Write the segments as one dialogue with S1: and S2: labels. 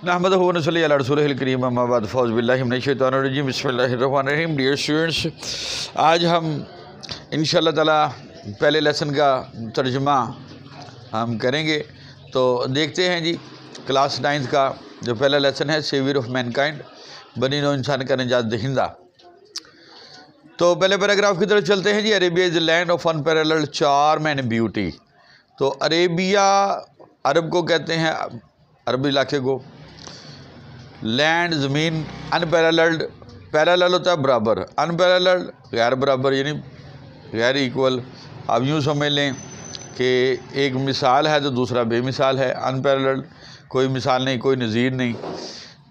S1: نحمدہ و نصلی علی رسولہ الکریم اما بعد فاعوذ باللہ من الشیطان الرجیم بسم اللہ الرحمن الرحیم. ڈیئر اسٹوڈنٹس، آج ہم انشاءاللہ تعالی پہلے لیسن کا ترجمہ ہم کریں گے. تو دیکھتے ہیں جی کلاس 9 کا جو پہلا لیسن ہے سیویئر آف مین کائنڈ، بنی نوع انسان کا نجات دہندہ. تو پہلے پیراگراف کی طرف چلتے ہیں جی. Arabia is a land of unparalleled charm and beauty. تو عربیہ عرب کو کہتے ہیں، عربی علاقے کو. لینڈ زمین، انپیرلڈ پیرالل ہوتا ہے برابر، انپیرلڈ غیر برابر یعنی غیر ایکول. آپ یوں سمجھ لیں کہ ایک مثال ہے تو دوسرا بے مثال ہے. انپیرلڈ کوئی مثال نہیں، کوئی نظیر نہیں.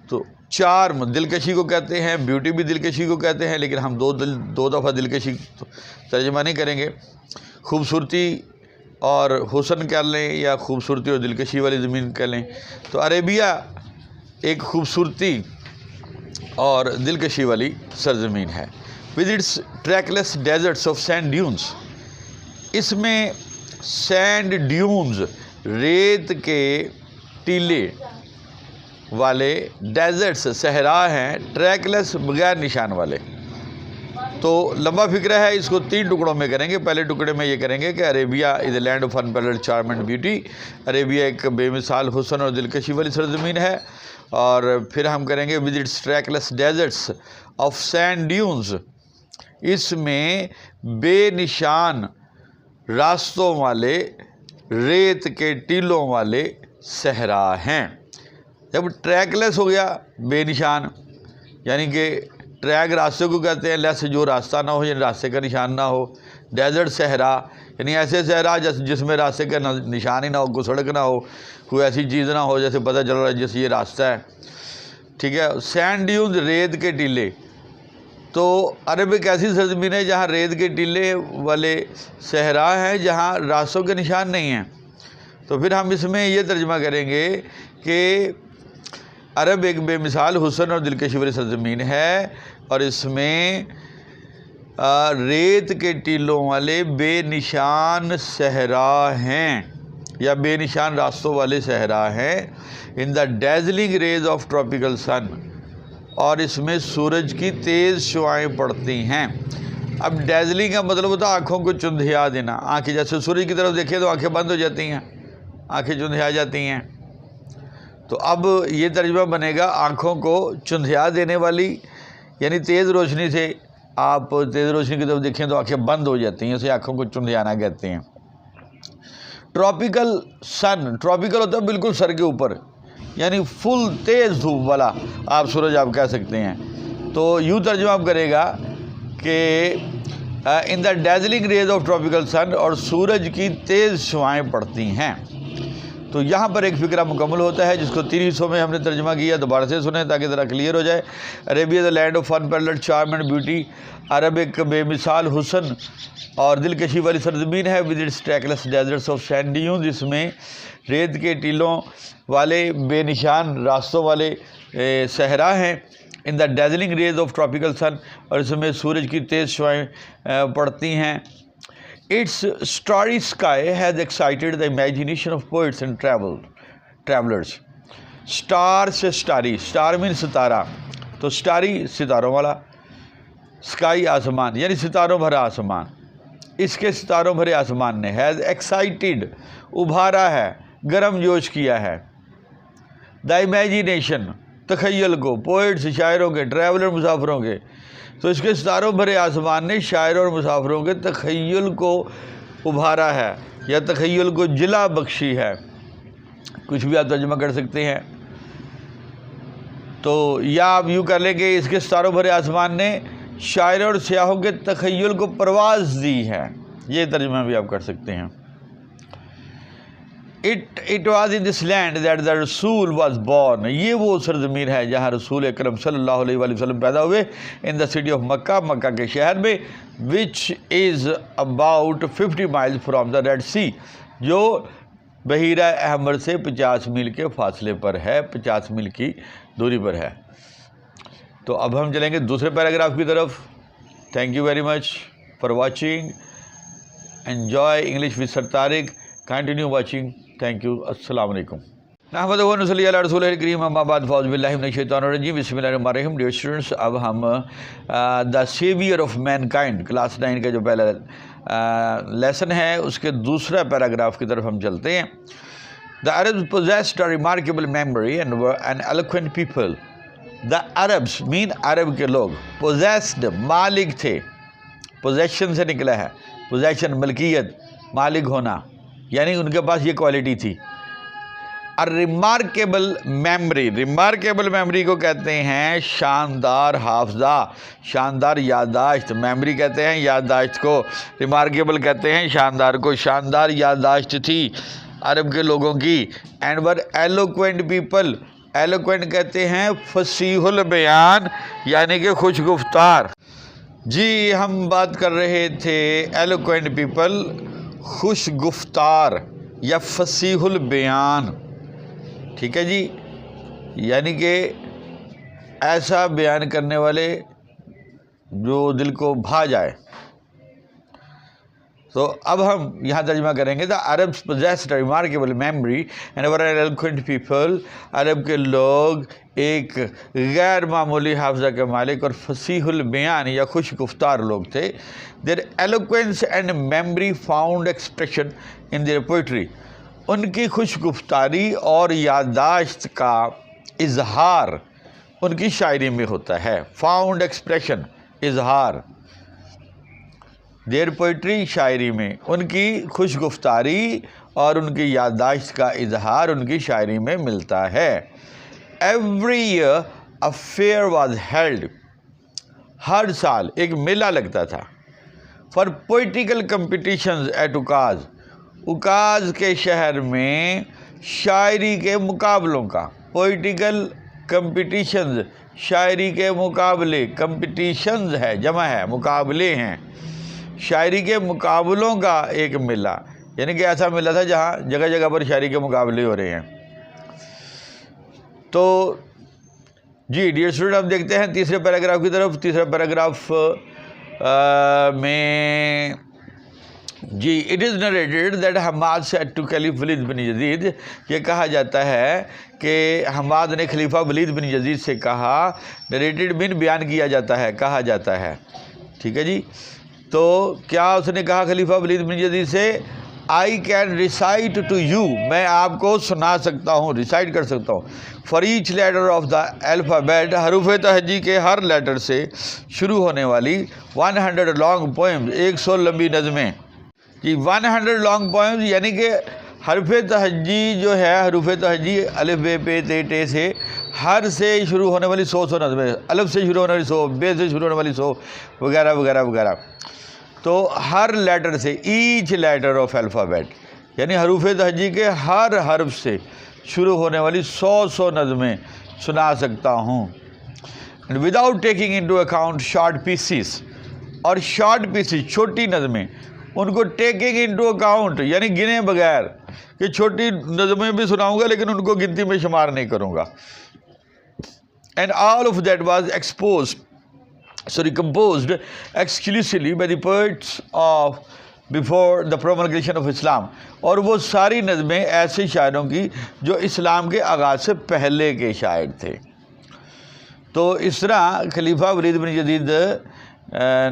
S1: تو چارم دلکشی کو کہتے ہیں، بیوٹی بھی دلکشی کو کہتے ہیں، لیکن ہم دو دفعہ دلکشی ترجمہ نہیں کریں گے. خوبصورتی اور حسن کہہ لیں یا خوبصورتی اور دلکشی والی زمین کہہ لیں. تو عربیہ ایک خوبصورتی اور دلکشی والی سرزمین ہے. with its trackless deserts of sand dunes. اس میں سینڈ ڈیونز ریت کے ٹیلے والے، ڈیزرٹس صحرا ہیں، ٹریکلیس بغیر نشان والے. تو لمبا فکرہ ہے، اس کو 3 ٹکڑوں میں کریں گے. پہلے ٹکڑے میں یہ کریں گے کہ Arabia is a land of unparalleled charm and beauty. Arabia ایک بے مثال حسن اور دلکشی والی سرزمین ہے. اور پھر ہم کریں گے with its trackless deserts of sand dunes. اس میں بے نشان راستوں والے، ریت کے ٹیلوں والے صحرا ہیں. جب ٹریکلیس ہو گیا بے نشان، یعنی کہ ٹریک راستے کو کہتے ہیں، لیس جو راستہ نہ ہو یعنی راستے کا نشان نہ ہو. ڈیزرٹ صحرا یعنی ایسے صحرا جس میں راستے کا نشان ہی نہ ہو، کوئی سڑک نہ ہو، کوئی ایسی چیز نہ ہو جیسے پتہ چل رہا ہے جیسے یہ راستہ ہے. ٹھیک ہے. سینڈ ڈیونز ریت کے ٹیلے. تو عرب ایک ایسی سرزمین ہے جہاں ریت کے ٹیلے والے صحرا ہیں، جہاں راستوں کے نشان نہیں ہیں. تو پھر ہم اس میں یہ ترجمہ کریں گے کہ عرب ایک بے مثال حسن اور دلکشی والی سرزمین ہے، اور اس میں ریت کے ٹیلوں والے بے نشان صحرا ہیں یا بے نشان راستوں والے صحرا ہیں. ان دا ڈیزلنگ ریز آف ٹراپیکل سن. اور اس میں سورج کی تیز شعائیں پڑتی ہیں. اب ڈیزلنگ کا مطلب ہوتا ہے آنکھوں کو چندھیا دینا. آنکھیں جیسے سورج کی طرف دیکھیں تو آنکھیں بند ہو جاتی ہیں، آنکھیں چندھیا جاتی ہیں. تو اب یہ ترجمہ بنے گا آنکھوں کو چندھیا دینے والی، یعنی تیز روشنی سے آپ تیز روشنی کی طرف دیکھیں تو آنکھیں بند ہو جاتی ہیں، اسے آنکھوں کو چندھیانا کہتے ہیں. ٹراپیکل سن، ٹراپیکل ہوتا ہے بالکل سر کے اوپر، یعنی فل تیز دھوپ والا آپ سورج آپ کہہ سکتے ہیں. تو یوں ترجمہ آپ کرے گا کہ ان دا ڈیزلنگ ریز آف ٹراپیکل سن، اور سورج کی تیز شعائیں پڑتی ہیں. تو یہاں پر ایک فکرہ مکمل ہوتا ہے جس کو 3 حصوں میں ہم نے ترجمہ کیا. دوبارہ سے سنیں تاکہ ذرا کلیئر ہو جائے. Arabia the land of unparalleled charm and beauty. عرب ایک بے مثال حسن اور دلکشی والی سرزمین ہے. with its trackless deserts of sand dunes. اس میں ریت کے ٹیلوں والے بے نشان راستوں والے صحرا ہیں. ان دا ڈیزلنگ ریز آف ٹراپیکل سن. اور اس میں سورج کی تیز شعائیں پڑتی ہیں. Its starry sky has excited the imagination of poets and travelers. Star سے starry، star means ستارہ. تو starry ستاروں والا، sky آسمان یعنی ستاروں بھرا آسمان. اس کے ستاروں بھرے آسمان نے has excited ابھارا ہے، گرم جوش کیا ہے. the imagination تخیل کو، poets شاعروں کے، traveler مسافروں کے. تو اس کے ستاروں بھرے آسمان نے شاعروں اور مسافروں کے تخیل کو ابھارا ہے یا تخیل کو جلا بخشی ہے. کچھ بھی آپ ترجمہ کر سکتے ہیں. تو یا آپ یوں کر لیں کہ اس کے ستاروں بھرے آسمان نے شاعروں اور سیاحوں کے تخیل کو پرواز دی ہے. یہ ترجمہ بھی آپ کر سکتے ہیں. It was in this land that the Rasul was born. یہ وہ سرزمین ہے جہاں رسول اکرم صلی اللہ علیہ وآلہ وسلم پیدا ہوئے. in the city of مکہ، مکہ کے شہر میں. which is about 50 miles from the Red Sea. جو بحیرہ احمر سے 50 میل کے فاصلے پر ہے، 50 میل کی دوری پر ہے. تو اب ہم چلیں گے دوسرے پیراگراف کی طرف. Thank you very much for watching. Enjoy English with sir Tariq. Continue watching. Thank you. السلام علیکم. نحمدہ و نصلی علی رسولہ الکریم اما بعد فاعوذ باللہ من الشیطان الرجیم بسم اللہ الرحمن الرحیم. ڈیئر اسٹوڈنٹس، اب ہم the saviour of mankind class 9 کا جو پہلا لیسن ہے اس کے دوسرا پیراگراف کی طرف ہم چلتے ہیں. The Arabs possessed a remarkable memory and were an eloquent people. The Arabs mean عرب کے لوگ. Possessed مالک تھے. Possession سے نکلا ہے. Possession ملکیت، مالک ہونا، یعنی ان کے پاس یہ کوالٹی تھی. ریمارکیبل میموری، ریمارکیبل میموری کو کہتے ہیں شاندار حافظہ، شاندار یادداشت. میموری کہتے ہیں یادداشت کو، ریمارکیبل کہتے ہیں شاندار کو. شاندار یادداشت تھی عرب کے لوگوں کی. And were eloquent people, eloquent کہتے ہیں فصیح البیان یعنی کہ خوش گفتار. جی ہم بات کر رہے تھے ایلوکوینٹ پیپل، خوش گفتار یا فصیح البیان. ٹھیک ہے جی، یعنی کہ ایسا بیان کرنے والے جو دل کو بھا جائے. تو اب ہم یہاں ترجمہ کریں گے. The Arabs possessed a remarkable memory and were an eloquent people. عرب کے لوگ ایک غیر معمولی حافظہ کے مالک اور فصیح البیان یا خوش گفتار لوگ تھے. Their eloquence and memory found expression in their poetry. ان کی خوش گفتاری اور یادداشت کا اظہار ان کی شاعری میں ہوتا ہے. فاؤنڈ ایکسپریشن، اظہار. دیر پوئٹری، شاعری میں. ان کی خوش گفتاری اور ان کی یادداشت کا اظہار ان کی شاعری میں ملتا ہے. Every year a fair was held. ہر سال ایک میلہ لگتا تھا. For poetical competitions at Ukaz. Ukaz کے شہر میں شاعری کے مقابلوں کا. پوئٹیکل کمپٹیشنز، شاعری کے مقابلے. کمپٹیشنز ہے، جمع ہے، مقابلے ہیں. شاعری کے مقابلوں کا ایک میلہ، یعنی کہ ایسا میلہ تھا جہاں جگہ جگہ پر شاعری کے مقابلے ہو رہے ہیں. تو جی ڈیئر اسٹوڈنٹ، اب دیکھتے ہیں تیسرے پیراگراف کی طرف. تیسرا پیراگراف میں جی it is narrated that Hammad said to caliph Walid bin Yazid. یہ کہا جاتا ہے کہ حماد نے خلیفہ ولید بن یزید سے کہا. نریٹڈ بن بیان کیا جاتا ہے، کہا جاتا ہے. ٹھیک ہے جی، تو کیا اس نے کہا خلیفہ ولید بن یزید سے؟ I can recite to you. میں آپ کو سنا سکتا ہوں، ریسائٹ کر سکتا ہوں. For H letter of the alphabet. حروف تہجی کے ہر لیٹر سے شروع ہونے والی 100 لانگ پوئمز، 100 لمبی نظمیں. جی 100 لانگ پوئمز یعنی کہ حرف تہجی جو ہے، حروف تہجی الف بے پے تے ٹے سے، ہر سے شروع ہونے والی 100 نظمیں. الف سے شروع ہونے والی 100، بے سے شروع ہونے والی 100 وغیرہ وغیرہ وغیرہ. تو ہر لیٹر سے، ایچ لیٹر آف الفابیٹ یعنی حروف تہجی کے ہر حرف سے شروع ہونے والی 100 نظمیں سنا سکتا ہوں. Without taking into account short pieces. اور شارٹ پیسز چھوٹی نظمیں، ان کو ٹیکنگ انٹو اکاؤنٹ یعنی گنے بغیر، کہ چھوٹی نظمیں بھی سناؤں گا لیکن ان کو گنتی میں شمار نہیں کروں گا. And all of that was composed exclusively by the poets of before the promulgation of Islam. اور وہ ساری نظمیں ایسے شاعروں کی جو اسلام کے آغاز سے پہلے کے شاعر تھے. تو اس طرح خلیفہ ولید بن یزید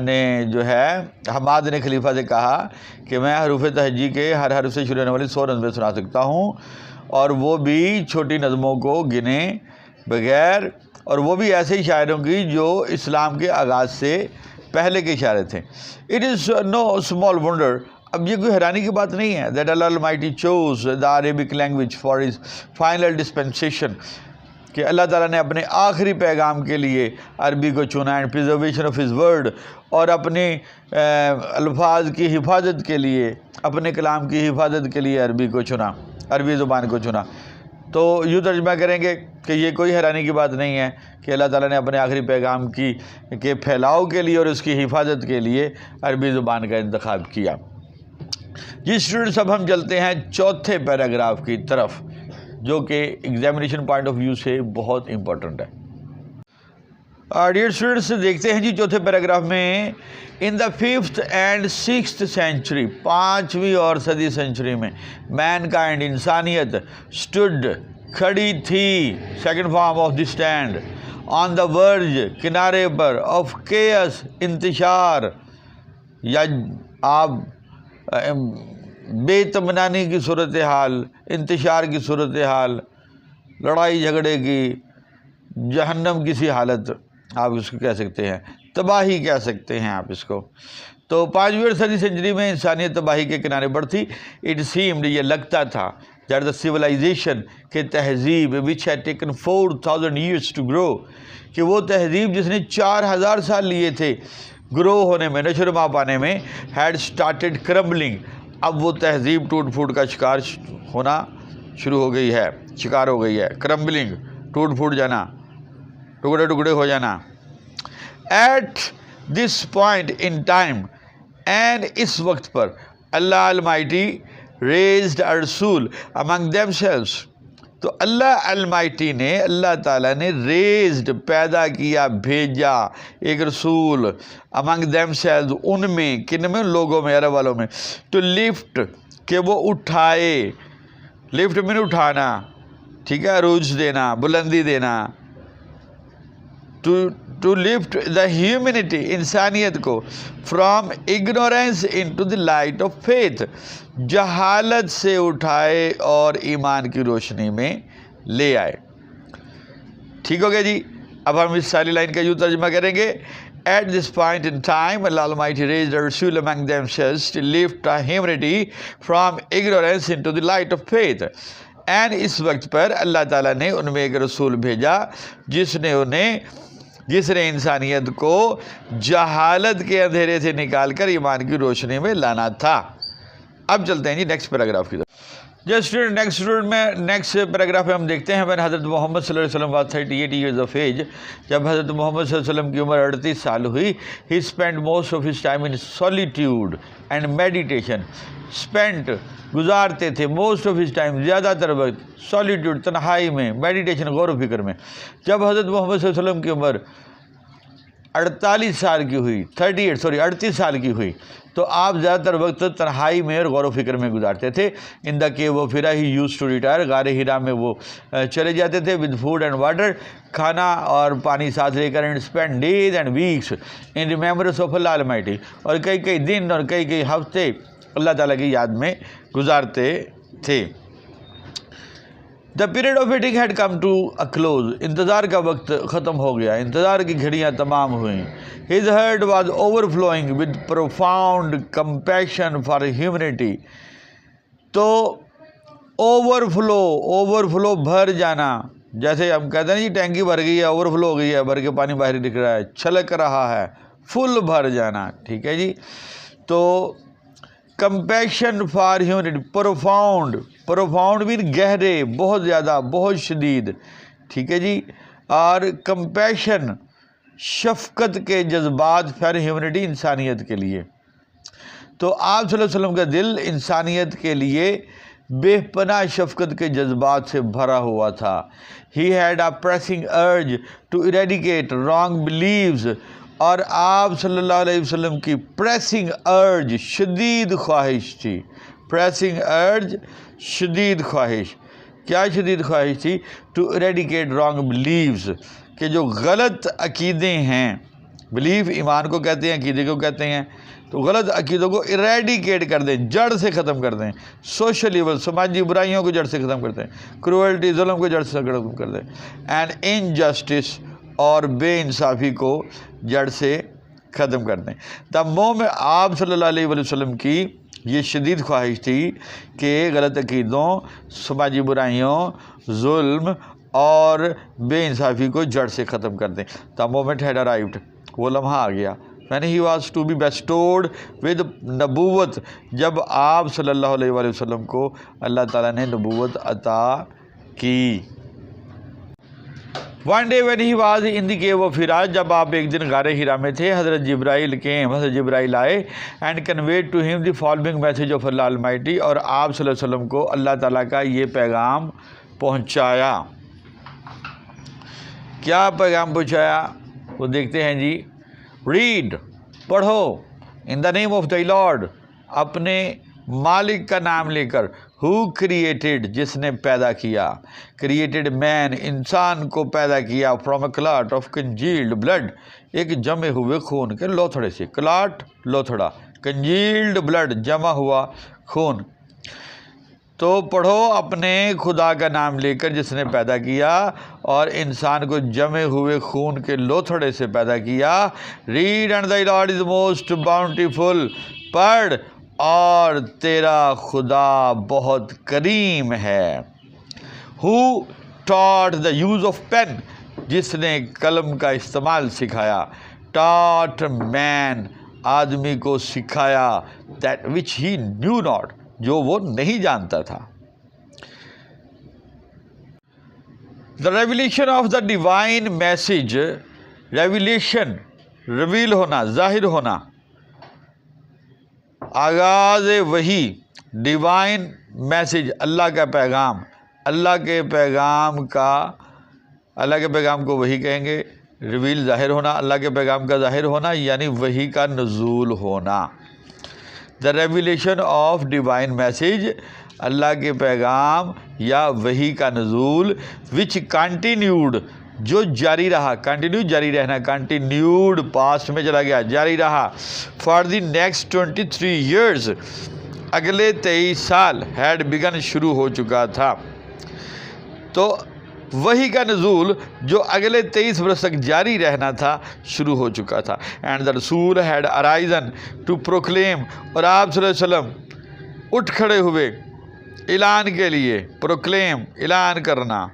S1: نے جو ہے حماد نے خلیفہ سے کہا کہ میں حروف تہجی کے ہر حرف سے شروع ہونے والی 100 نظمیں سنا سکتا ہوں، اور وہ بھی چھوٹی نظموں کو گنے بغیر، اور وہ بھی ایسے شاعروں کی جو اسلام کے آغاز سے پہلے کے شاعر تھے. It is no small wonder. اب یہ کوئی حیرانی کی بات نہیں ہے. That Allah almighty choose the Arabic language for his final dispensation. کہ اللہ تعالیٰ نے اپنے آخری پیغام کے لیے عربی کو چنا. And preservation of his word. اور اپنے الفاظ کی حفاظت کے لیے، اپنے کلام کی حفاظت کے لیے عربی کو چنا، عربی زبان کو چنا. تو یوں ترجمہ کریں گے کہ یہ کوئی حیرانی کی بات نہیں ہے کہ اللہ تعالیٰ نے اپنے آخری پیغام کے پھیلاؤ کے لیے اور اس کی حفاظت کے لیے عربی زبان کا انتخاب کیا. جی اسٹوڈنٹس، اب ہم چلتے ہیں چوتھے پیراگراف کی طرف جو کہ ایگزامینیشن پوائنٹ آف ویو سے بہت امپورٹنٹ ہے. ڈیئر اسٹوڈنٹس، دیکھتے ہیں جی چوتھے پیراگراف میں. ان دا 5th and 6th century، 5ویں اور 6 صدی میں، مین کائنڈ انسانیت، اسٹوڈ کھڑی تھی، second form of the stand, on the verge, کنارے پر، آف کیئس، انتشار، یا آپ بے اطمینانی کی صورتحال، انتشار کی صورتحال، لڑائی جھگڑے کی، جہنم کی سی حالت آپ اس کو کہہ سکتے ہیں، تباہی کہہ سکتے ہیں آپ اس کو۔ تو 5ویں صدی سنچری میں انسانیت تباہی کے کنارے پر تھی۔ اٹ سیمڈ، یہ لگتا تھا، دیٹ دا سویلائزیشن، کہ تہذیب which had taken 4000 years to grow، کہ وہ تہذیب جس نے 4000 سال لیے تھے گرو ہونے میں، نشوونما پانے میں، had started crumbling، اب وہ تہذیب ٹوٹ پھوٹ کا شکار ہونا شروع ہو گئی ہے، شکار ہو گئی ہے، کرمبلنگ، ٹوٹ پھوٹ جانا، ٹکڑے ٹکڑے ہو جانا۔ At this point in time, and اس وقت پر، اللہ المائٹی ریزڈ اے رسول امنگ دیم سیلوز، تو اللہ المائٹی نے، اللہ تعالیٰ نے ریزڈ، پیدا کیا، بھیجا ایک رسول، امنگ دیم سیلوز، ان میں، کن میں، لوگوں میں، عرب والوں میں، ٹو لفٹ، کہ وہ اٹھائے، لفٹ میں اٹھانا، ٹھیک ہے، عروج دینا، بلندی دینا، ٹو لفٹ دا ہیومینٹی، انسانیت کو، from ignorance into the light of faith, جہالت سے اٹھائے اور ایمان کی روشنی میں لے آئے۔ ٹھیک ہو گیا جی؟ اب ہم اس ساری لائن کا یوں ترجمہ کریں گے۔ At this point in time, Allah Almighty raised a Rasul among themselves to lift a humanity from ignorance into the light of faith. And اس وقت پر اللہ تعالیٰ نے ان میں ایک رسول بھیجا جس نے انسانیت کو جہالت کے اندھیرے سے نکال کر ایمان کی روشنی میں لانا تھا۔ اب چلتے ہیں جی نیکسٹ پیراگراف کی طرف۔ نیکسٹ پیراگراف میں ہم دیکھتے ہیں، حضرت محمد صلی اللہ علیہ وسلم was 38 years of age، جب حضرت محمد صلی اللہ علیہ وسلم کی عمر 38 سال ہوئی، he spent most of his time in solitude and meditation، گزارتے تھے most of his time، زیادہ تر وقت، solitude، تنہائی میں، meditation، غور و فکر میں۔ جب حضرت محمد صلی اللہ علیہ وسلم کی عمر 38 سال کی ہوئی، 38 سال کی ہوئی، تو آپ زیادہ تر وقت تنہائی میں اور غور و فکر میں گزارتے تھے۔ ان دا کیو آف ہیرا ہی یوزڈ ٹو ریٹائر، غار ہیرا میں وہ چلے جاتے تھے، ود فوڈ اینڈ واٹر، کھانا اور پانی ساتھ لے کر، and spend days and weeks in remembrance of Allah almighty, اور کئی دن اور کئی ہفتے اللہ تعالیٰ کی یاد میں گزارتے تھے۔ The period of waiting had come to a close, انتظار کا وقت ختم ہو گیا، انتظار کی گھڑیاں تمام ہوئیں۔ His heart was over flowing with profound compassion for humanity, تو اوور فلو بھر جانا، جیسے ہم کہتے ہیں جی ٹینکی بھر گئی ہے، اوور فلو ہو گئی ہے، بھر کے پانی باہر دکھ رہا ہے، چھلک رہا ہے، فل بھر جانا، ٹھیک ہے جی۔ تو کمپیشن فار ہیومینٹی، پروفاؤنڈ بھی گہرے، بہت زیادہ، بہت شدید، ٹھیک ہے جی، اور کمپیشن، شفقت کے جذبات، فار ہیومینٹی، انسانیت کے لیے۔ تو آپ صلی اللہ علیہ وسلم کا دل انسانیت کے لیے بے پناہ شفقت کے جذبات سے بھرا ہوا تھا۔ He had a pressing urge to eradicate wrong beliefs، اور آپ صلی اللہ علیہ وسلم کی پریسنگ ارج، شدید خواہش تھی، پریسنگ ارج، شدید خواہش، کیا شدید خواہش تھی؟ ٹو اریڈیکیٹ رانگ بلیوز، کہ جو غلط عقیدے ہیں، بلیف ایمان کو کہتے ہیں، عقیدے کو کہتے ہیں، تو غلط عقیدوں کو اریڈیکیٹ کر دیں، جڑ سے ختم کر دیں، سوشل ایول، سماجی برائیوں کو جڑ سے ختم کر دیں، کروئلٹی، ظلم کو جڑ سے ختم کر دیں، اینڈ انجسٹس، اور بے انصافی کو جڑ سے ختم کر دیں۔ تب میں آپ صلی اللہ علیہ وسلم کی یہ شدید خواہش تھی کہ غلط عقیدوں، سماجی برائیوں، ظلم اور بے انصافی کو جڑ سے ختم کر دیں۔ The moment had arrived، وہ لمحہ آ گیا، when he was to be bestowed with نبوت، جب آپ صلی اللہ علیہ وسلم کو اللہ تعالیٰ نے نبوت عطا کی۔ One day when he was in the cave of Hira، جب آپ ایک دن غار ہیرا میں تھے، حضرت جبرائیل آئے and conveyed to him the following message of Allah Almighty، اور آپ صلی اللہ علیہ وسلم کو اللہ تعالیٰ کا یہ پیغام پہنچایا۔ کیا پیغام پہنچایا وہ دیکھتے ہیں جی۔ ریڈ، پڑھو، in the name of thy Lord، اپنے مالک کا نام لے کر. ہو کریٹڈ جس نے پیدا کیا. کریٹڈ مین انسان کو پیدا کیا from a clot of congealed blood ایک جمے ہوئے خون کے لوتھڑے سے. کلاٹ لوتھڑا, کنجیلڈ بلڈ جمع ہوا خون. تو پڑھو اپنے خدا کا نام لے کر جس نے پیدا کیا اور انسان کو جمے ہوئے خون کے لوتھڑے سے پیدا کیا. Read and the Lord is most bountiful. پڑھ اور تیرا خدا بہت کریم ہے. Who taught the use of pen جس نے قلم کا استعمال سکھایا. ٹاٹ مین آدمی کو سکھایا that which he knew not جو وہ نہیں جانتا تھا. The revelation of the divine message. Revelation reveal ہونا, ظاہر ہونا, آغاز وحی. ڈیوائن میسج اللہ کا پیغام. اللہ کے پیغام کو وحی کہیں گے. ریویل ظاہر ہونا, اللہ کے پیغام کا ظاہر ہونا یعنی وحی کا نزول ہونا. دا ریویلیشن آف ڈیوائن میسج اللہ کے پیغام یا وحی کا نزول. وچ کنٹینیوڈ جو جاری رہا. کنٹینیو جاری رہنا, کنٹینیوڈ پاسٹ میں چلا گیا, جاری رہا. فار دی نیکسٹ 23 ایئرز اگلے 23 سال. ہیڈ بگن شروع ہو چکا تھا. تو وحی کا نزول جو اگلے 23 برس تک جاری رہنا تھا شروع ہو چکا تھا. اینڈ دا رسول ہیڈ ارائزن ٹو پروکلیم. اور آپ صلی اللہ علیہ وسلم اٹھ کھڑے ہوئے اعلان کے لیے. پروکلیم اعلان کرنا.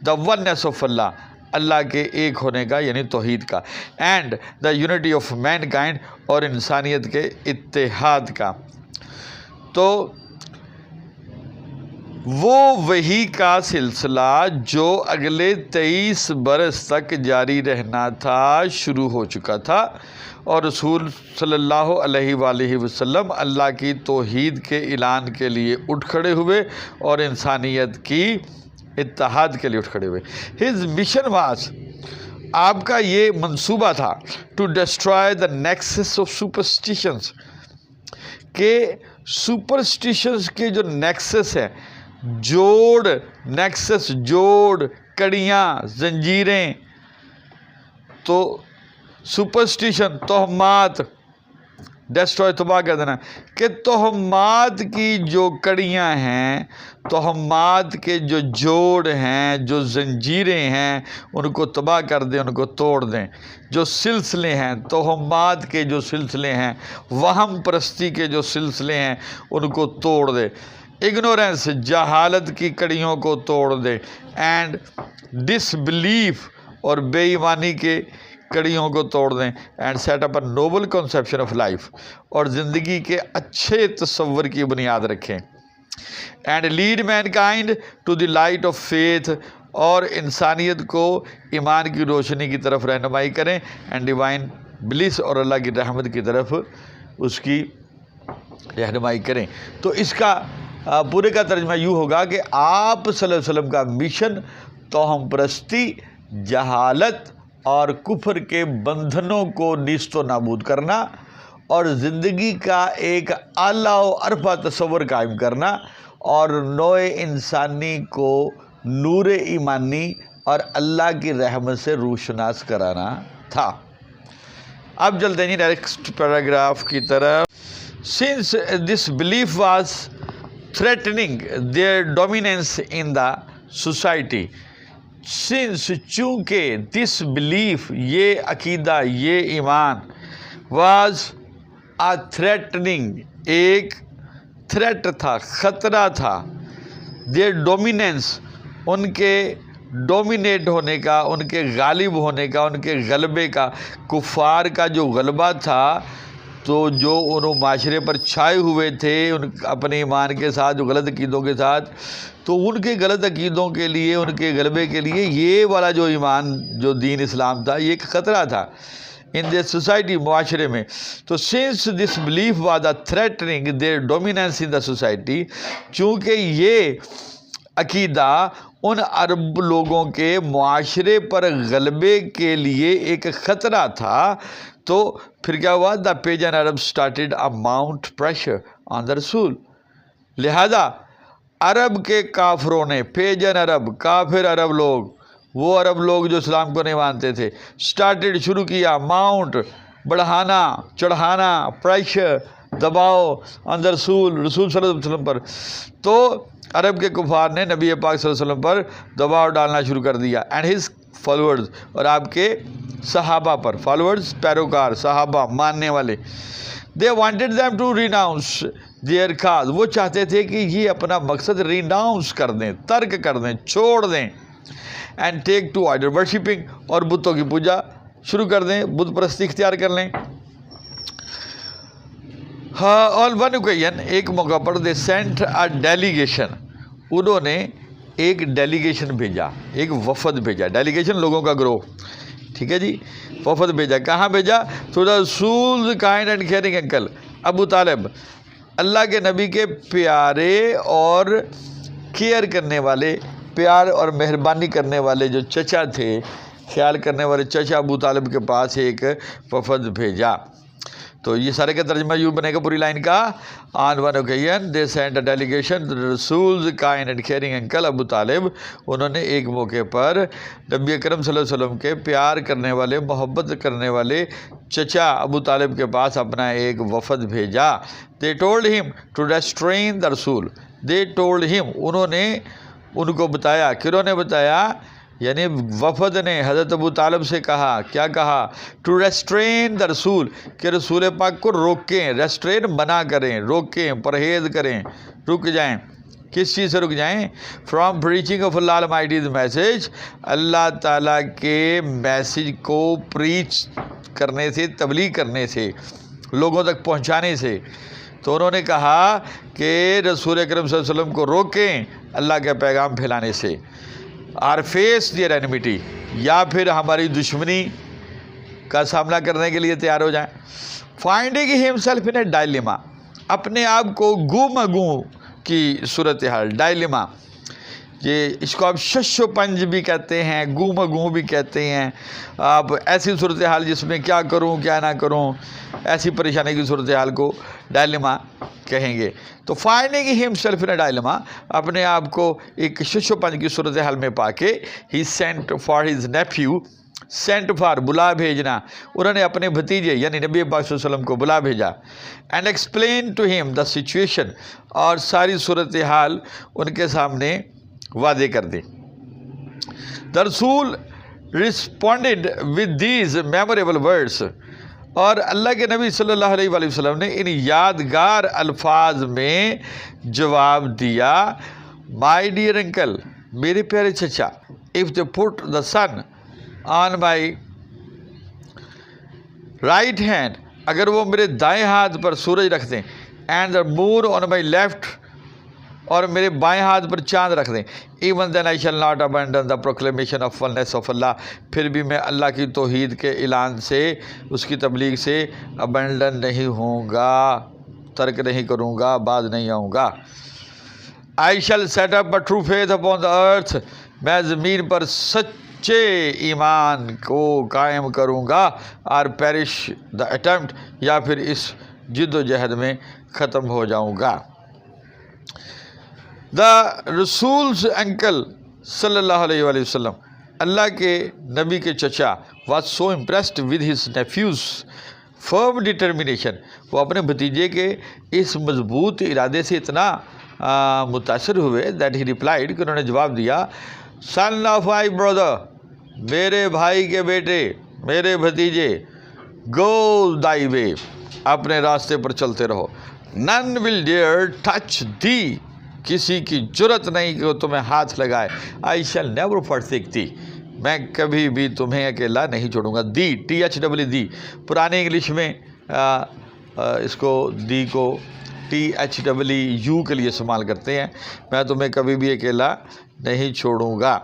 S1: دا وننس آف اللہ اللہ کے ایک ہونے کا یعنی توحید کا. And the unity of mankind اور انسانیت کے اتحاد کا. تو وہ وحی کا سلسلہ جو اگلے 23 برس تک جاری رہنا تھا شروع ہو چکا تھا. اور رسول صلی اللہ علیہ وآلہ وسلم اللہ کی توحید کے اعلان کے لیے اٹھ کھڑے ہوئے اور انسانیت کی اتحاد کے لیے اٹھ کھڑے ہوئے. ہز مشن واز آپ کا یہ منصوبہ تھا to destroy the nexus of superstitions کہ سپرسٹیشنس کے جو نیکسس ہے, جوڑ, نیکسس جوڑ, کڑیاں, زنجیریں. تو سپرسٹیشن توہمات, ڈسٹروائے تباہ کر دینا, کہ توہمات کی جو کڑیاں ہیں, توہمات کے جو جوڑ ہیں, جو زنجیریں ہیں ان کو تباہ کر دیں, ان کو توڑ دیں. جو سلسلے ہیں, توہمات کے جو سلسلے ہیں, وہم پرستی کے جو سلسلے ہیں ان کو توڑ دے. اگنورنس جہالت کی کڑیوں کو توڑ دے. اینڈ ڈس بلیف اور بے ایمانی کے کڑیوں کو توڑ دیں. And set up a noble conception of life اور زندگی کے اچھے تصور کی بنیاد رکھیں. And lead mankind to the light of faith اور انسانیت کو ایمان کی روشنی کی طرف رہنمائی کریں. اینڈ ڈیوائن بلیس اور اللہ کی رحمت کی طرف اس کی رہنمائی کریں. تو اس کا پورے کا ترجمہ یوں ہوگا کہ آپ صلی اللہ علیہ وسلم کا مشن توہم پرستی, جہالت اور کفر کے بندھنوں کو نیست و نابود کرنا اور زندگی کا ایک اعلیٰ و عرفہ تصور قائم کرنا اور نوع انسانی کو نور ایمانی اور اللہ کی رحمت سے روشناس کرانا تھا. اب چلتے ہیں نیکسٹ پیراگراف کی طرف. Since this belief was threatening their dominance in the society. Since چونکہ this belief یہ عقیدہ, یہ ایمان, was a threatening ایک threat تھا, خطرہ تھا, their dominance ان کے ڈومینیٹ ہونے کا, ان کے غالب ہونے کا, ان کے غلبے کا, کفار کا جو غلبہ تھا, تو جو انہوں معاشرے پر چھائے ہوئے تھے ان اپنے ایمان کے ساتھ, جو غلط عقیدوں کے ساتھ, تو ان کے غلط عقیدوں کے لیے, ان کے غلبے کے لیے یہ والا جو ایمان, جو دین اسلام تھا, یہ ایک خطرہ تھا ان دس سوسائٹی, معاشرے میں. تو since this belief was a threatening their dominance in the society, چونکہ یہ عقیدہ ان عرب لوگوں کے معاشرے پر غلبے کے لیے ایک خطرہ تھا, تو پھر کیا ہوا؟ The pagan Arab started a mount pressure on the رسول. لہذا عرب کے کافروں نے، پیجن عرب، کافر عرب لوگ، وہ عرب لوگ جو اسلام کو نہیں مانتے تھے، اسٹارٹیڈ شروع کیا، ماؤنٹ بڑھانا، چڑھانا، پریشر دباؤ آن دا رسول صلی اللہ علیہ وسلم پر. تو عرب کے کفار نے نبی پاک صلی اللہ علیہ وسلم پر دباؤ ڈالنا شروع کر دیا. اینڈ ہز فالوورز، اور آپ کے صحابہ پر. فالوورز پیروکار، صحابہ ماننے والے. They wanted them to renounce their cause، وہ چاہتے تھے کہ یہ اپنا مقصد ریناؤنس کر دیں، ترک کر دیں، چھوڑ دیں. And take to idol worshipping, اور بتوں کی پوجا شروع کر دیں، بت پرستی اختیار کر لیں. آن ون اوکیزن، ایک موقع پر دے سینٹ اے ڈیلیگیشن، انہوں نے ایک ڈیلیگیشن بھیجا، ایک وفد بھیجا. ڈیلیگیشن لوگوں کا گروہ، ٹھیک ہے جی. وفد بھیجا، کہاں بھیجا؟ ٹو دا رسول kind and caring uncle Abu طالب، اللہ کے نبی کے پیارے اور کیئر کرنے والے، پیار اور مہربانی کرنے والے جو چچا تھے، خیال کرنے والے چچا ابو طالب کے پاس ایک وفد بھیجا. تو یہ سارے کا ترجمہ یوں بنے گا پوری لائن کا. On one occasion they sent a delegation رسولز kind and caring uncle Abu Talib, انہوں نے ایک موقع پر نبی اکرم صلی اللہ علیہ وسلم کے پیار کرنے والے، محبت کرنے والے چچا ابو طالب کے پاس اپنا ایک وفد بھیجا. They told him to restrain the رسول، دے ٹولڈ ہم، انہوں نے ان کو بتایا. کنہوں نے بتایا؟ یعنی وفد نے حضرت ابو طالب سے کہا، کیا کہا؟ ٹو ریسٹرین دا رسول، کہ رسول پاک کو روکیں. ریسٹرین منع کریں، روکیں، پرہیز کریں، رک جائیں. کس چیز سے رک جائیں؟ From preaching of Allah Almighty's message, اللہ تعالیٰ کے میسیج کو پریچ کرنے سے، تبلیغ کرنے سے، لوگوں تک پہنچانے سے. تو انہوں نے کہا کہ رسول اکرم صلی اللہ علیہ وسلم کو روکیں اللہ کے پیغام پھیلانے سے. آر فیس دیئر اینیمیٹی، یا پھر ہماری دشمنی کا سامنا کرنے کے لیے تیار ہو جائیں. Finding himself in a dilemma, اپنے آپ کو گو کی صورتحال، ڈائلیما. یہ اس کو آپ شش و پنج بھی کہتے ہیں، گو بھی کہتے ہیں. آپ ایسی صورتحال جس میں کیا کروں کیا نہ کروں، ایسی پریشانی کی صورتحال کو ڈائلیما کہیں گے. تو finding himself in a dilemma, اپنے آپ کو ایک شش و پنج کی صورتحال میں پا کے، he sent for his nephew, sent for بلا بھیجنا، انہوں نے اپنے بھتیجے یعنی نبی پاک صلی اللہ علیہ وسلم کو بلا بھیجا. اینڈ ایکسپلین ٹو ہم دا سچویشن، اور ساری صورتحال ان کے سامنے واضح کر دی. دا رسول رسپونڈڈ ود دیز میموریبل ورڈس، اور اللہ کے نبی صلی اللہ علیہ وآلہ وسلم نے ان یادگار الفاظ میں جواب دیا. مائی ڈیئر انکل، میرے پیارے چچا، if they put the sun on my right hand, اگر وہ میرے دائیں ہاتھ پر سورج رکھ دیں، and the moon on my left, اور میرے بائیں ہاتھ پر چاند رکھ دیں، even then I shall not abandon the proclamation of oneness of Allah, پھر بھی میں اللہ کی توحید کے اعلان سے، اس کی تبلیغ سے ابنڈن نہیں ہوں گا، ترک نہیں کروں گا، باز نہیں آؤں گا. I shall set up a true faith upon the earth, میں زمین پر سچے ایمان کو قائم کروں گا. اور پیرش دا اٹمپٹ، یا پھر اس جد و جہد میں ختم ہو جاؤں گا. دا رسولز انکل صلی اللہ علیہ وآلہ وسلم، اللہ کے نبی کے چچا، was so impressed with his nephew's firm determination, وہ اپنے بھتیجے کے اس مضبوط ارادے سے اتنا متاثر ہوئے دیٹ ہی ریپلائڈ، کہ انہوں نے جواب دیا، سن آف مائی برادر، میرے بھائی کے بیٹے، میرے بھتیجے، گو دائی وے، اپنے راستے پر چلتے رہو. نن ول ڈیئر ٹچ دی، کسی کی جرت نہیں کہ وہ تمہیں ہاتھ لگائے. I shall never forsake thee، میں کبھی بھی تمہیں اکیلا نہیں چھوڑوں گا. دی، THEE دی، پرانی انگلش میں اس کو دی کو THEU کے لیے استعمال کرتے ہیں. میں تمہیں کبھی بھی اکیلا نہیں چھوڑوں گا.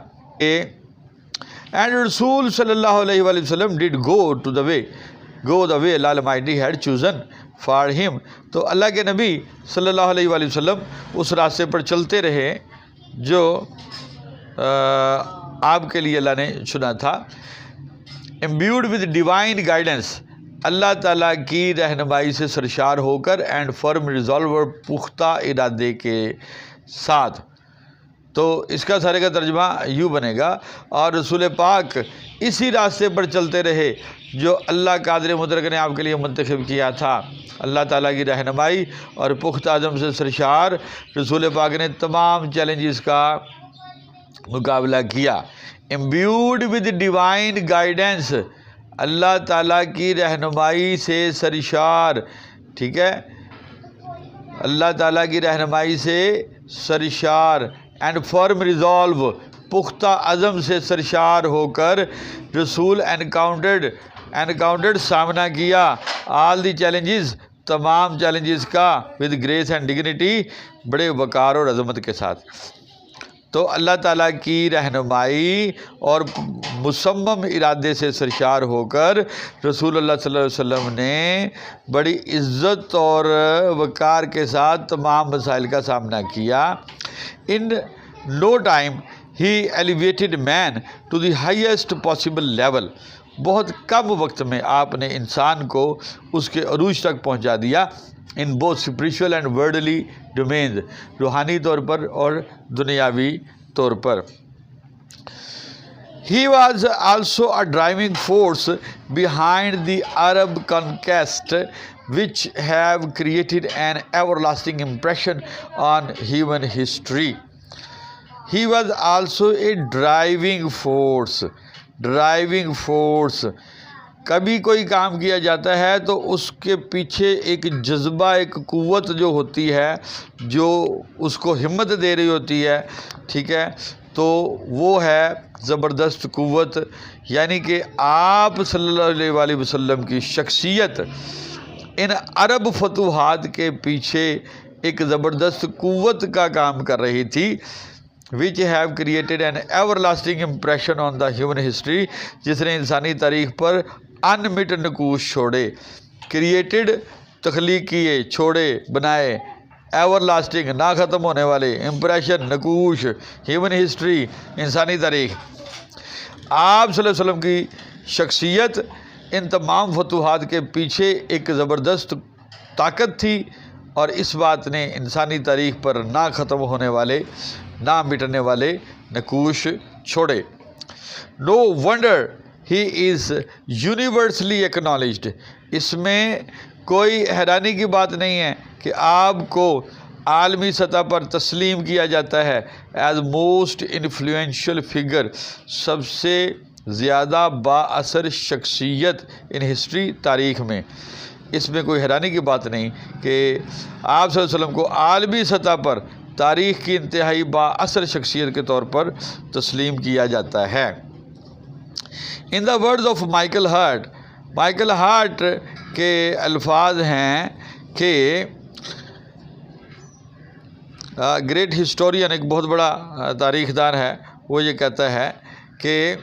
S1: اینڈ رسول صلی اللہ علیہ وآلہ وسلم did go the way Allah almighty had chosen for him, تو اللہ کے نبی صلی اللہ علیہ وآلہ وسلم اس راستے پر چلتے رہے جو آپ کے لیے اللہ نے چنا تھا. امبیوڈ ود ڈیوائن گائیڈنس، اللہ تعالیٰ کی رہنمائی سے سرشار ہو کر اینڈ فرم ریزالو اور پختہ ارادے کے ساتھ. تو اس کا سارے کا ترجمہ یوں بنے گا، اور رسول پاک اسی راستے پر چلتے رہے جو اللہ قادر مطلق نے آپ کے لیے منتخب کیا تھا. اللہ تعالیٰ کی رہنمائی اور پختہ عزم سے سرشار رسول پاک نے تمام چیلنجز کا مقابلہ کیا. امبیوڈ ود ڈیوائن گائیڈنس، اللہ تعالیٰ کی رہنمائی سے سرشار، ٹھیک ہے، اللہ تعالیٰ کی رہنمائی سے سرشار اینڈ فرم ریزالو، پختہ عزم سے سرشار ہو کر رسول انکاؤنٹرڈ سامنا کیا آل دی چیلنجز، تمام چیلنجز کا ود گریس اینڈ ڈگنیٹی، بڑے وقار اور عظمت کے ساتھ. تو اللہ تعالیٰ کی رہنمائی اور مصمم ارادے سے سرشار ہو کر رسول اللہ صلی اللہ علیہ وسلم نے بڑی عزت اور وقار کے ساتھ تمام مسائل کا سامنا کیا. In no time he elevated man to the highest possible level, بہت کم وقت میں آپ نے انسان کو اس کے عروج تک پہنچا دیا. In both spiritual and ورڈلی domains, روحانی طور پر اور دنیاوی طور پر. He was also a driving force behind the Arab conquest, which have created an everlasting impression on human history. He was also a driving force. کبھی کوئی کام کیا جاتا ہے تو اس کے پیچھے ایک جذبہ، ایک قوت جو ہوتی ہے، جو اس کو ہمت دے رہی ہوتی ہے، ٹھیک ہے، تو وہ ہے زبردست قوت. یعنی کہ آپ صلی اللہ علیہ وسلم کی شخصیت ان عرب فتوحات کے پیچھے ایک زبردست قوت کا کام کر رہی تھی. which have created an everlasting impression on the human history، جس نے انسانی تاریخ پر انمٹ نقوش چھوڑے. کریٹڈ، تخلیق کیے، چھوڑے، بنائے، ایور لاسٹنگ، نہ ختم ہونے والے، امپریشن، نقوش، ہیومن ہسٹری، انسانی تاریخ. آپ صلی اللہ علیہ وسلم کی شخصیت ان تمام فتوحات کے پیچھے ایک زبردست طاقت تھی، اور اس بات نے انسانی تاریخ پر نہ ختم ہونے والے، نہ مٹنے والے نقوش چھوڑے. نو ونڈر ہی از یونیورسلی ایکنالجڈ، اس میں کوئی حیرانی کی بات نہیں ہے کہ آپ کو عالمی سطح پر تسلیم کیا جاتا ہے ایز موسٹ انفلوئنشل فگر، سب سے زیادہ با اثر شخصیت ان ہسٹری، تاریخ میں. اس میں کوئی حیرانی کی بات نہیں کہ آپ صلی اللہ علیہ وسلم کو عالمی سطح پر تاریخ کی انتہائی با اثر شخصیت کے طور پر تسلیم کیا جاتا ہے. In the words of Michael Hart کے الفاظ ہیں کہ گریٹ ہسٹورین، ایک بہت بڑا تاریخ دان ہے، وہ یہ کہتا ہے کہ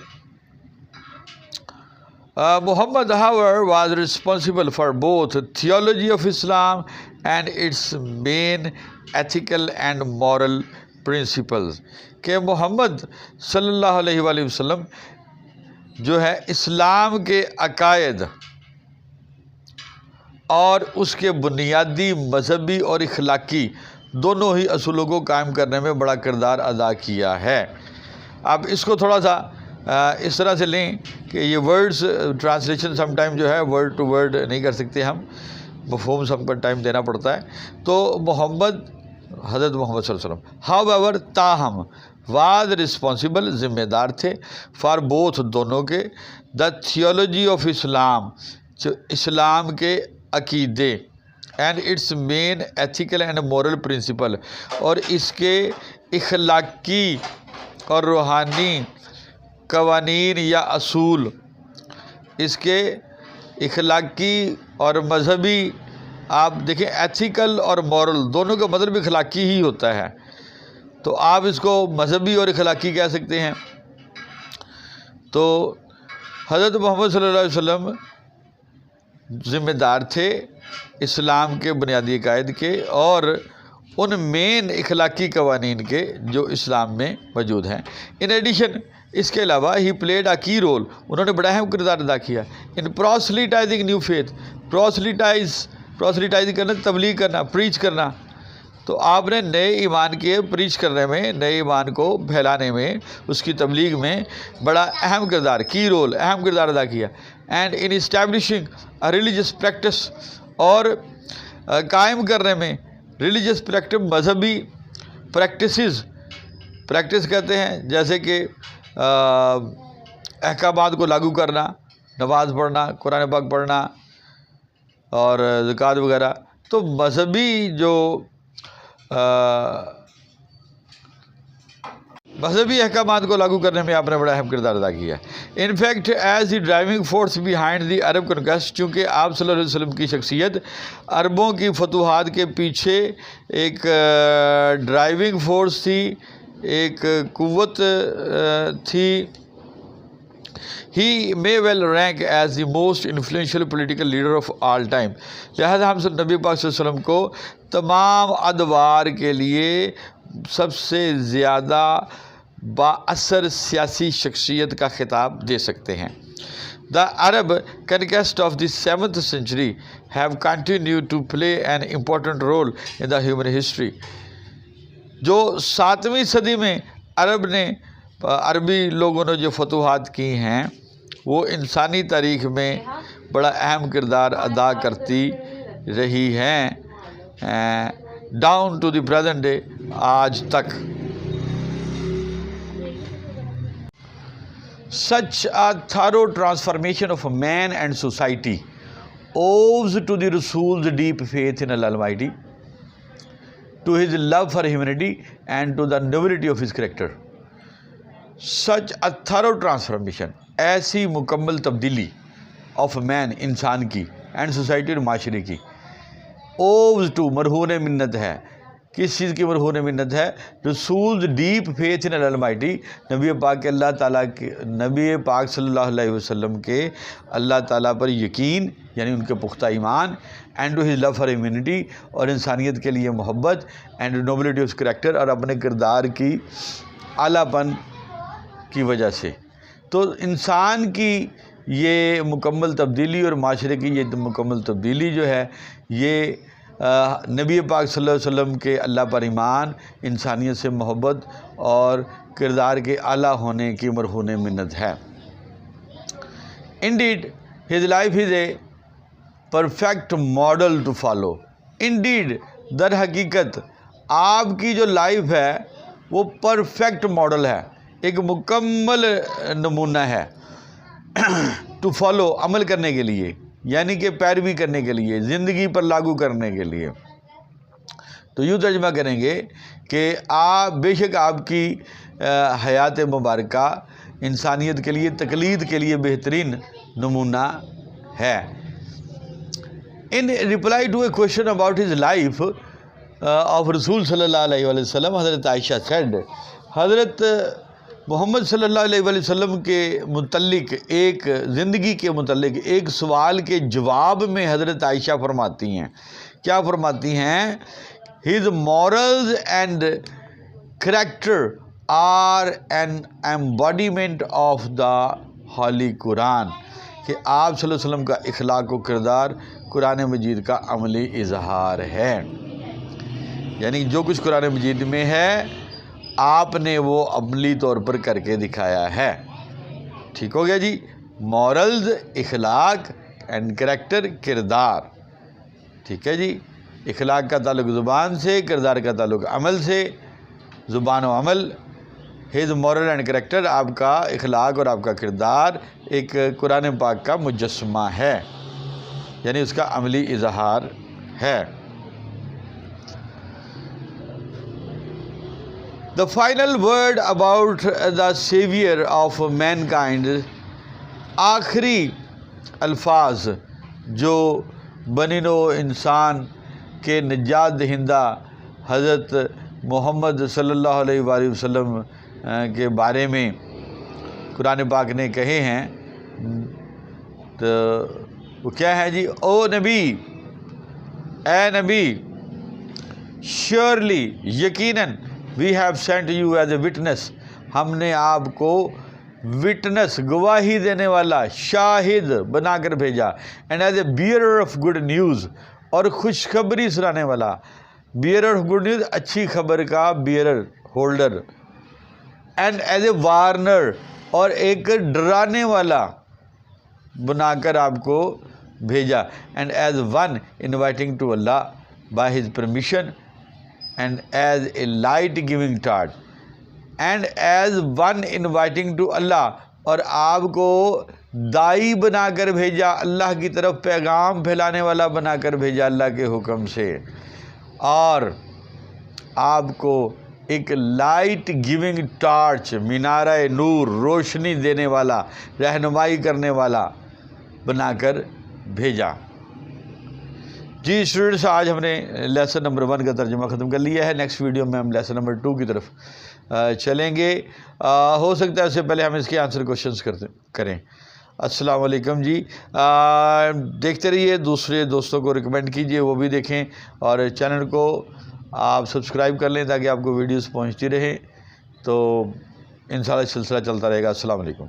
S1: Muhammad, however, was responsible for both theology of Islam and its main ethical and moral principles. کہ محمد صلی اللہ علیہ وآلہ وسلم جو ہے اسلام کے عقائد اور اس کے بنیادی مذہبی اور اخلاقی دونوں ہی اصولوں کو قائم کرنے میں بڑا کردار ادا کیا ہے. اب اس کو تھوڑا سا اس طرح سے لیں کہ یہ ورڈز ٹرانسلیشن سم ٹائم جو ہے ورڈ ٹو ورڈ نہیں کر سکتے ہم، مفہوم سب پر ٹائم دینا پڑتا ہے. تو حضرت محمد صلی اللہ علیہ وسلم ہاؤ ایور، تاہم، واز رسپانسبل، ذمہ دار تھے، فار بوتھ، دونوں کے، دا تھیولوجی آف اسلام، اسلام کے عقیدے، and its main ethical and moral principle, اور اس کے اخلاقی اور روحانی قوانین یا اصول. اس کے اخلاقی اور مذہبی، آپ دیکھیں ایتھیکل اور مورل دونوں کا مطلب اخلاقی ہی ہوتا ہے، تو آپ اس کو مذہبی اور اخلاقی کہہ سکتے ہیں. تو حضرت محمد صلی اللہ علیہ وسلم ذمہ دار تھے اسلام کے بنیادی عقائد کے اور ان مین اخلاقی قوانین کے جو اسلام میں موجود ہیں. ان ایڈیشن اس کے علاوہ ہی پلیڈ اے کی رول، انہوں نے بڑا اہم کردار ادا کیا ان پروسلیٹائزنگ نیو فیتھ. پروسلیٹائز کرنا، تبلیغ کرنا، پریچ کرنا. تو آپ نے نئے ایمان کے پریچ کرنے میں، نئے ایمان کو پھیلانے میں، اس کی تبلیغ میں بڑا اہم کردار، کی رول، اہم کردار ادا کیا. And in establishing religious practice, اور قائم کرنے میں ریلیجیس پریکٹس، مذہبی پریکٹس کہتے ہیں جیسے کہ احکامات کو لاگو کرنا، نماز پڑھنا، قرآن پاک پڑھنا اور زکوٰۃ وغیرہ. تو مذہبی احکامات کو لاگو کرنے میں آپ نے بڑا اہم کردار ادا کیا. In fact as the driving force behind the Arab conquest, چونکہ آپ صلی اللہ علیہ وسلم کی شخصیت عربوں کی فتوحات کے پیچھے ایک ڈرائیونگ فورس تھی، ایک قوت تھی. He may well rank as the most influential political leader of all time. لہذا ہم نبی پاک صلی اللہ علیہ وسلم کو تمام ادوار کے لیے سب سے زیادہ بااثر سیاسی شخصیت کا خطاب دے سکتے ہیں. The Arab conquest of the 7th century have continued to play an important role in the human history. جو 7ویں صدی میں عربی لوگوں نے جو فتوحات کی ہیں وہ انسانی تاریخ میں بڑا اہم کردار ادا کرتی رہی ہیں down to the present day, آج تک. Such a thorough transformation of man and society owes to the Rasul's deep faith in Allah Almighty, to his love for humanity and to the nobility of his character. Such a thorough transformation، ایسی مکمل تبدیلی of مین، انسان کی، and society اور معاشرے کی. Os to, مرہون منت ہے. کس چیز کی مرہون منت ہے؟ رسول deep faith in Allah almighty, نبی پاک کے اللہ تعالیٰ کے، نبی پاک صلی اللہ علیہ وسلم کے اللہ تعالیٰ پر یقین، یعنی ان کے پختہ ایمان. And to his love for humanity, اور انسانیت کے لیے محبت. اینڈ نوبلٹی آف کریکٹر، اور اپنے کردار کی اعلیٰ پن کی وجہ سے. تو انسان کی یہ مکمل تبدیلی اور معاشرے کی یہ مکمل تبدیلی جو ہے، یہ نبی پاک صلی اللہ علیہ وسلم کے اللہ پر ایمان، انسانیت سے محبت اور کردار کے اعلیٰ ہونے کی مرہون منت ہے. Indeed, his life is a perfect model to follow. Indeed، در حقیقت آپ کی جو لائف ہے وہ پرفیکٹ ماڈل ہے، ایک مکمل نمونہ ہے ٹو فالو، عمل کرنے کے لیے، یعنی کہ پیروی کرنے کے لیے، زندگی پر لاگو کرنے کے لیے. تو یوں ترجمہ کریں گے کہ بے شک آپ کی حیات مبارکہ انسانیت کے لیے، تقلید کے لیے بہترین نمونہ ہے. In reply to a question about his life of رسول صلی اللہ علیہ وآلہ وسلم، حضرت عائشہ سیڈ، حضرت محمد صلی اللہ علیہ وآلہ وسلم کے متعلق، ایک زندگی کے متعلق ایک سوال کے جواب میں حضرت عائشہ فرماتی ہیں. کیا فرماتی ہیں؟ His morals and character are an embodiment of the holy Quran, کہ آپ صلی اللہ علیہ وسلم کا اخلاق و کردار قرآن مجید کا عملی اظہار ہے. یعنی جو کچھ قرآن مجید میں ہے آپ نے وہ عملی طور پر کر کے دکھایا ہے. ٹھیک ہو گیا جی. مورلز، اخلاق، اینڈ کریکٹر، کردار. ٹھیک ہے جی. اخلاق کا تعلق زبان سے، کردار کا تعلق عمل سے، زبان و عمل. ہز مورل اینڈ کریکٹر، آپ کا اخلاق اور آپ کا کردار ایک قرآن پاک کا مجسمہ ہے، یعنی اس کا عملی اظہار ہے. The final word about the savior of mankind، آخری الفاظ جو بنی نوع انسان کے نجات دہندہ حضرت محمد صلی اللہ علیہ وآلہ وسلم کے بارے میں قرآن پاک نے کہے ہیں، تو وہ کیا ہے جی؟ او نبی، اے نبی، surely، یقیناً، we have sent you as a witness، ہم نے آپ کو وٹنس گواہی دینے والا، شاہد بنا کر بھیجا، and as a bearer of good news, اور خوشخبری سنانے والا، بیئرر آف گڈ نیوز اچھی خبر کا bearer, holder, and as a warner, اور ایک ڈرانے والا بنا کر آپ کو بھیجا، and as one inviting to Allah by his permission, and as a light giving torch, and as one inviting to Allah, اور آپ کو دائی بنا کر بھیجا، اللہ کی طرف پیغام پھیلانے والا بنا کر بھیجا اللہ کے حکم سے، اور آپ کو ایک لائٹ گیونگ ٹارچ، مینارہ نور، روشنی دینے والا، رہنمائی کرنے والا بنا کر بھیجا۔ جی اسٹوڈنٹس، آج ہم نے لیسن نمبر 1 کا ترجمہ ختم کر لیا ہے۔ نیکسٹ ویڈیو میں ہم لیسن نمبر 2 کی طرف چلیں گے۔ ہو سکتا ہے اس سے پہلے ہم اس کے آنسر کوشچنس کریں۔ السلام علیکم جی، دیکھتے رہیے، دوسرے دوستوں کو ریکمینڈ کیجئے، وہ بھی دیکھیں، اور چینل کو آپ سبسکرائب کر لیں تاکہ آپ کو ویڈیوز پہنچتی رہیں، تو انشاءاللہ سلسلہ چلتا رہے گا۔ السلام علیکم۔